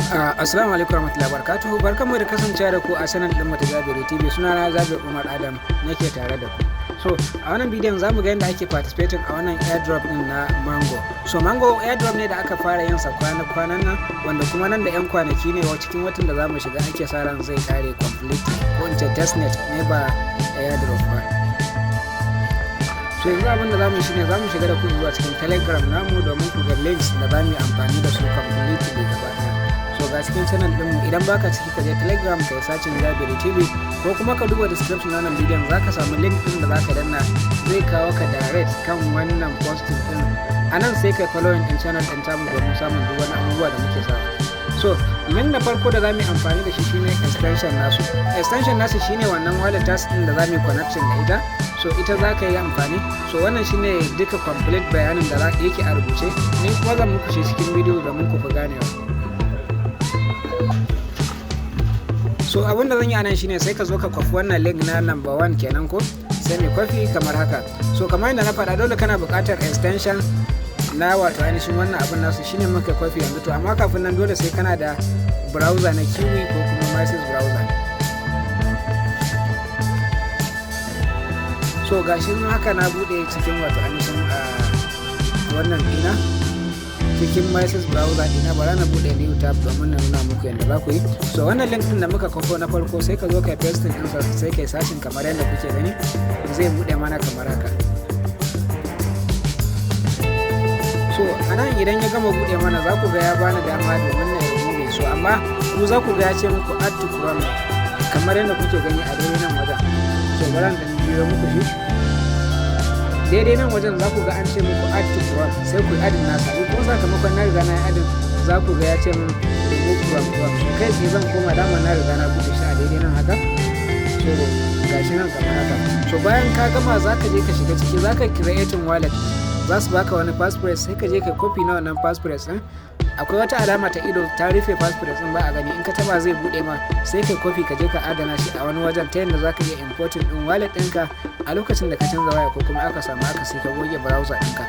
Assalamu alaikum warahmatullahi wabarakatuh. Barkanmu da kasancewa da ku a channel din ta Zabiri TV. Sunana Zabir Umar Adam nake tare da ku. So a wannan bidiyon zamu ga yadda ake participating a wannan airdrop din na Mango. So Mango airdrop ne da aka fara yin sa kwanan nan, wanda kuma nan da 'yan kwanaki ne cikin watan da zamu shiga ake sa ran zai kare complete, ko in ce testnet ne ba airdrop ba. So yanzu abin da zamu shine zamu shiga da ku zuwa cikin Telegram namu domin ku ga links da zamu yi amfani da su completely gaba ɗaya. So ga cikin channel din idan baka ciki ka je Telegram ka yi sacin Zabiri TV, ko kuma ka duba description na wannan bidiyon zaka samu link din da zaka danna zai kawo ka direct kan wannan posting din. Anan sai kai following din channel din tamu domin samun duk wani abubuwa da muke sawa. So link na farko da zamu yi amfani da shi shine extension nasu. Extension nasu shine wannan wallet task din da zamu yi connection da ita. So ita zaka yi amfani. So wannan shine duka complete bayanin da yake a rubuce. Ni kuma zan muku shi cikin bidiyo domin ku fi ganewa. So abinda zan yi anan shine sai ka zo ka kwafi wannan link na number 1 kenan ko sai mai kwafi kamar haka. So kamar yadda na faɗa dole kana buƙatar extension na wato ainihin wannan abin nasu shine muka kwafi yanzu, to amma kafin nan dole sai kana da browser na Kuyi ko kuma message browser. So gashi haka na bude cikin wato ainihin wannan dina cikin message browser dina, bara na bude new tab domin na nuna muku yadda za ku yi. So wannan link din da muka kwafo na farko sai ka zo ka paste din sa sai kai sashin kamar yadda kuke gani zai bude mana kamar haka. So anan idan ya gama bude mana za ku ga ya bani dama domin na remove. So amma ku za ku ga ya ce muku add to Chrome kamar yadda kuke gani a daidai nan wajen. So bara na biyo muku shi daidai nan wajen za ku ga an ce muku add to Chrome sai ku add nasa. Ko sakamakon na riga na yi adin za ku ga ya ce min remove from Chrome. So kai sai zan koma dama na riga na buɗe shi a daidai nan haka. So gashi nan kamar haka. So bayan ka gama za ka je ka shiga ciki, za ka creating wallet, za su baka wani passphrase sai ka je ka copy na wannan passphrase ɗin. Akwai wata alama ta ido ta rufe passphrase ɗin ba a gani, in ka taba zai buɗe ma sai ka copy ka je ka adana shi a wani wajen ta yadda za ka iya importing ɗin wallet ɗinka a lokacin da ka canza waya ko kuma aka samu aka sai ka goge browser ɗinka.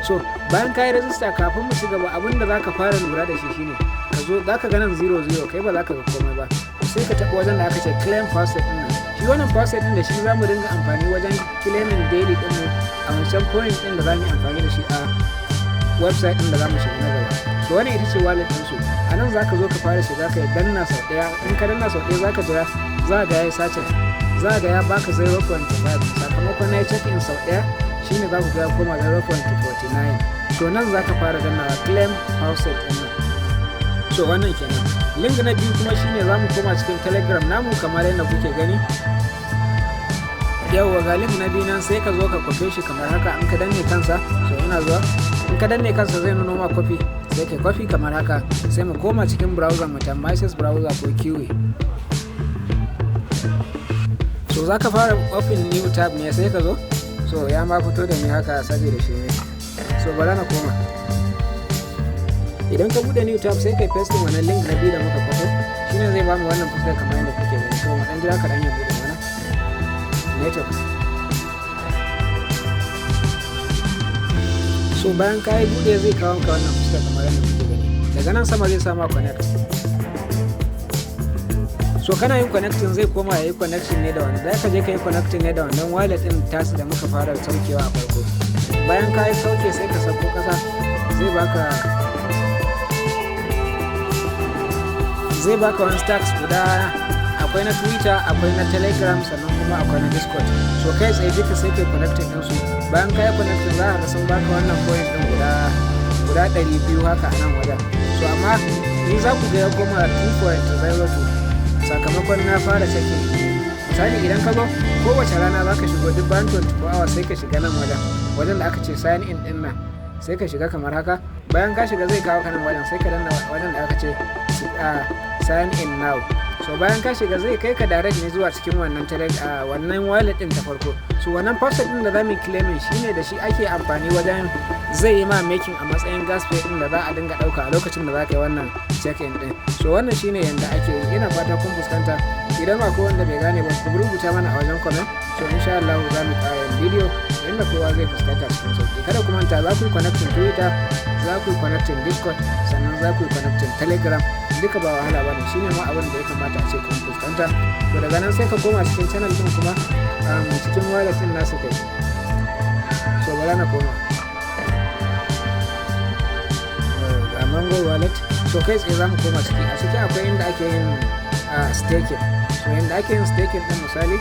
So bayan ka yi rajista kafin mu ci gaba abin da za ka fara lura da shi shine ka zo za ka ga nan 00 kai ba za ka ga komai ba, sai ka taɓa wajen da aka ce claim password ɗin nan. Shi wannan password ɗin da shi za mu dinga amfani wajen claiming daily ɗin mu a wancan point ɗin da za mu yi amfani da shi a website ɗin da za mu shiga na gaba. So wannan ita ce wallet ɗin su. A nan za ka zo ka fara shiga ka danna sau ɗaya, in ka danna sau ɗaya za ka jira za ga ya yi sacin, za ga ya baka 0.5 sakamakon na yi check in sau ɗaya shine za ku ga ya koma 0.49. So nan za ka fara dannawa claim password ɗin nan. So wannan kenan. Link na biyu kuma shine za mu koma cikin Telegram namu kamar yadda kuke gani. Yawwa ga link na biyu nan sai ka zo ka kwafe shi kamar haka. In ka danne kansa, so ina zuwa, in ka danne kansa zai nuno ma kwafi, sai ka kwafi kamar haka sai mu koma cikin browser mu ta message browser ko Kuyi. So za ka fara open new tab ne sai ka zo. So ya ma fito da ni haka saboda shi ne. So bara na koma. Idan ka bude new tab sai kai paste wannan link na biyu da muka kwato, shine zai ba mu wannan fuskar kamar yadda kuke gani. So mu dan jira ka dan ya bude mana network. So bayan ka yi bude zai kawo ka wannan fuskar kamar yadda kuke gani. Daga nan sama zai sama connect. So kana yin connecting zai koma yayi connection ne da wannan. Za ka je ka yi connecting ne da wannan wallet din tasu da muka fara saukewa a farko. Bayan ka yi sauke sai ka sako kasa zai baka wani stacks guda, akwai na Twitter, akwai na Telegram, sannan kuma akwai na Discord. So kai tsaye duka sai kai connecting din su. Bayan ka yi connecting za ka sun baka wannan coin din guda 200 haka a nan wajen. So amma ni za ku ga ya koma 2.02 sakamakon na fara checking. Misali idan ka zo kowace rana za ka shigo duk bayan 24 hours sai ka shiga nan wajen da aka ce sign in din nan, sai ka shiga kamar haka. Bayan ka shiga zai kawo ka nan wajen sai ka danna wajen da aka ce sign in now. So bayan ka shiga zai kai ka direct ne zuwa cikin wannan wallet din ta farko. So wannan password din da za mu claim shine da shi ake amfani wajen zai yi ma making a matsayin gas pay din da za a dinga dauka a lokacin da za ka yi wannan check in din. So wannan shine yanda ake yi. Ina fata kun fuskanta. Idan ma ko wanda bai gane ba ku rubuta mana a wajen comment. So insha Allah za mu ƙara yin video inda kowa zai fuskanta cikin sauki. Kada ku manta za ku yi connecting Twitter, za ku yi connecting Discord, sannan za ku yi connecting Telegram duka ba wahala ba ne, shine ma abin da ya kamata a ce kun fuskanta. To daga nan sai ka koma cikin channel din kuma cikin wallet din nasu kai. So bara na koma ga Mango wallet. So kai tsaye za mu koma ciki, a ciki akwai inda ake yin staking. So inda ake yin staking din misali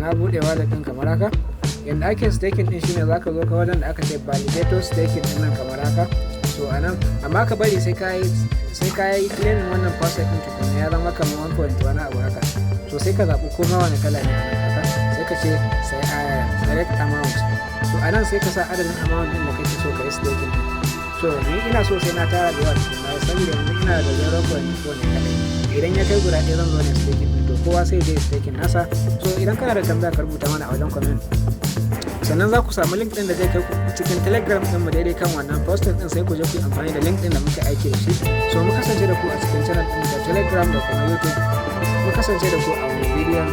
na bude wallet din kamar haka. Yanda ake staking din shine zaka zo ka wajen da aka ce validator staking din nan kamar haka. So anan amma ka bari sai ka yi claiming wannan password din tukuna ya zama kamar 1.1 abu haka. So sai ka zaɓi koma wani kala ne haka, sai ka ce sai select amount. So anan sai ka sa adadin amount din da kake so ka yi staking din. So ni ina so sai na tara da yawa tukuna saboda yanzu ina da 0.4 ne kadai. Idan ya kai guda ɗaya zan zo ne staking din, to kowa sai je staking nasa. So idan kana da tambaya ka rubuta mana a wajen comment, sannan za ku samu link din da zai kai ku cikin Telegram din mu daidai kan wannan posting din, sai ku je ku yi amfani da link din da muka aiki da shi. So mu kasance da ku a cikin channel din da Telegram da kuma YouTube. Mu kasance da ku a wani bidiyon.